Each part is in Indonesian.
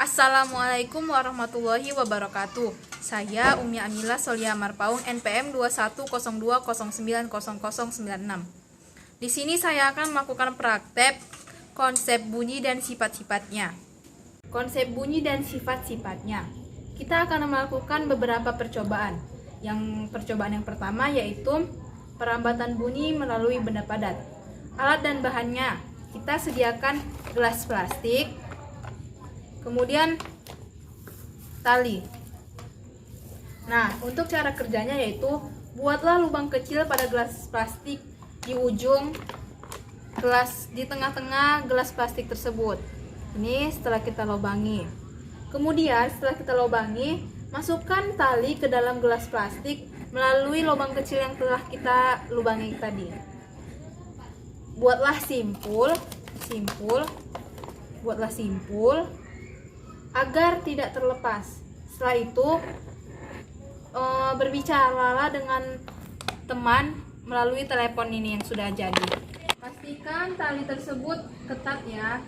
Assalamualaikum warahmatullahi wabarakatuh. Saya Umi Amila Solia Marpaung, NPM 2102090096. Di sini saya akan melakukan praktek konsep bunyi dan sifat-sifatnya. Konsep bunyi dan sifat-sifatnya. Kita akan melakukan beberapa percobaan. Percobaan yang pertama yaitu perambatan bunyi melalui benda padat. Alat dan bahannya, kita sediakan gelas plastik, kemudian tali. Nah, untuk cara kerjanya yaitu buatlah lubang kecil pada gelas plastik di ujung gelas, di tengah-tengah gelas plastik tersebut. Ini setelah kita lubangi. Kemudian setelah kita lubangi, masukkan tali ke dalam gelas plastik melalui lubang kecil yang telah kita lubangi tadi. Buatlah simpul agar tidak terlepas. Setelah itu berbicaralah dengan teman melalui telepon ini yang sudah jadi. Pastikan tali tersebut ketat ya.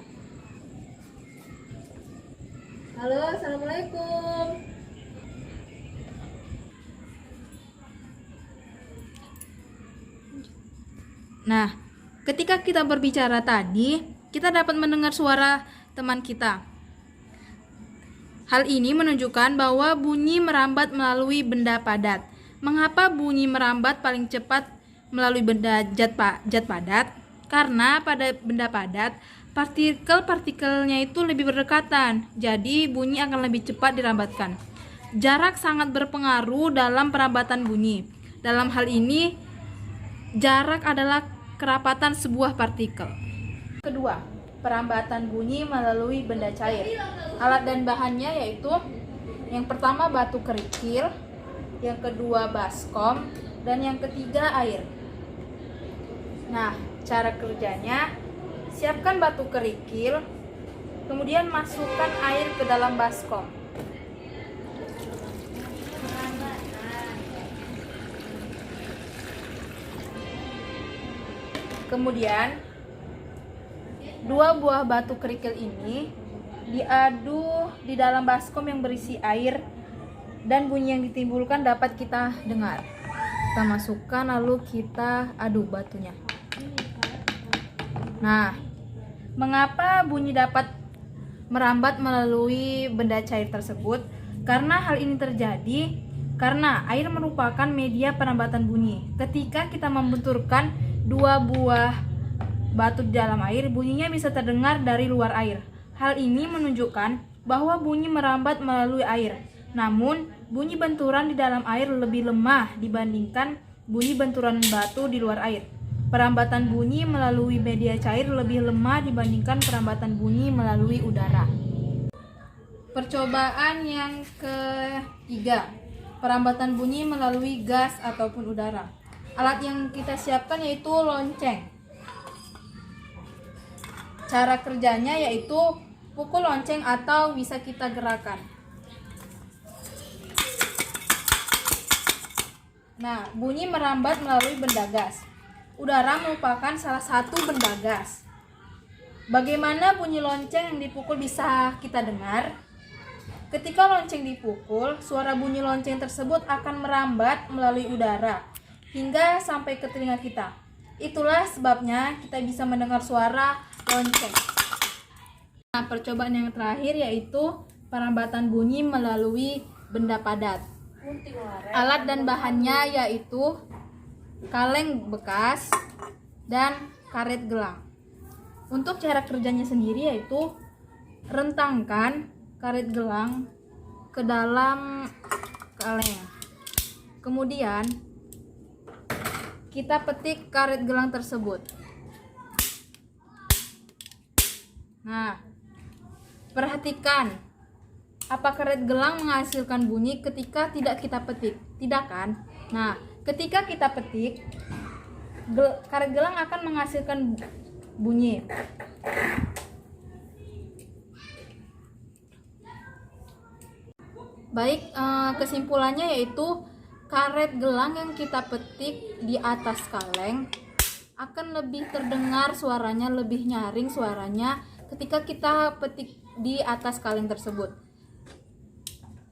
Halo, assalamualaikum. Nah, ketika kita berbicara tadi, kita dapat mendengar suara teman kita. Hal ini menunjukkan bahwa bunyi merambat melalui benda padat. Mengapa bunyi merambat paling cepat melalui benda zat padat? Karena pada benda padat, partikel-partikelnya itu lebih berdekatan, jadi bunyi akan lebih cepat dirambatkan. Jarak sangat berpengaruh dalam perambatan bunyi. Dalam hal ini, jarak adalah kerapatan sebuah partikel. Kedua, perambatan bunyi melalui benda cair. Alat dan bahannya yaitu yang pertama batu kerikil, yang kedua baskom, dan yang ketiga air. Nah, cara kerjanya, siapkan batu kerikil, kemudian masukkan air ke dalam baskom. Kemudian dua buah batu kerikil ini diadu di dalam baskom yang berisi air, dan bunyi yang ditimbulkan dapat kita dengar. Kita masukkan lalu kita aduk batunya. Nah, mengapa bunyi dapat merambat melalui benda cair tersebut? Karena hal ini terjadi karena air merupakan media perambatan bunyi. Ketika kita membenturkan dua buah batu di dalam air, bunyinya bisa terdengar dari luar air. Hal ini menunjukkan bahwa bunyi merambat melalui air. Namun, bunyi benturan di dalam air lebih lemah dibandingkan bunyi benturan batu di luar air. Perambatan bunyi melalui media cair lebih lemah dibandingkan perambatan bunyi melalui udara. Percobaan yang ketiga, perambatan bunyi melalui gas ataupun udara. Alat yang kita siapkan yaitu lonceng. Cara kerjanya yaitu pukul lonceng atau bisa kita gerakan. Nah, bunyi merambat melalui benda gas. Udara merupakan salah satu benda gas. Bagaimana bunyi lonceng yang dipukul bisa kita dengar? Ketika lonceng dipukul, suara bunyi lonceng tersebut akan merambat melalui udara hingga sampai ke telinga kita. Itulah sebabnya kita bisa mendengar suara lonceng. Nah, percobaan yang terakhir yaitu perambatan bunyi melalui benda padat. Alat dan bahannya yaitu kaleng bekas dan karet gelang. Untuk cara kerjanya sendiri yaitu rentangkan karet gelang ke dalam kaleng. Kemudian kita petik karet gelang tersebut. Nah, perhatikan, apa karet gelang menghasilkan bunyi ketika tidak kita petik? Tidak kan? Nah, ketika kita petik, karet gelang akan menghasilkan bunyi. Baik, kesimpulannya yaitu karet gelang yang kita petik di atas kaleng akan lebih terdengar suaranya, lebih nyaring suaranya ketika kita petik di atas kaleng tersebut.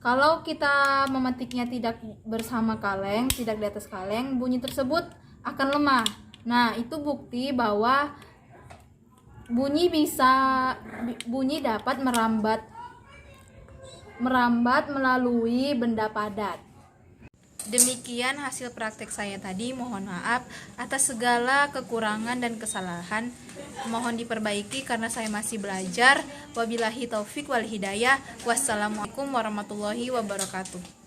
Kalau kita memetiknya tidak bersama kaleng, tidak di atas kaleng, bunyi tersebut akan lemah. Nah, itu bukti bahwa bunyi dapat merambat melalui benda padat. Demikian hasil praktek saya tadi. Mohon maaf atas segala kekurangan dan kesalahan. Mohon diperbaiki karena saya masih belajar. Wabillahi taufik wal hidayah. Wassalamualaikum warahmatullahi wabarakatuh.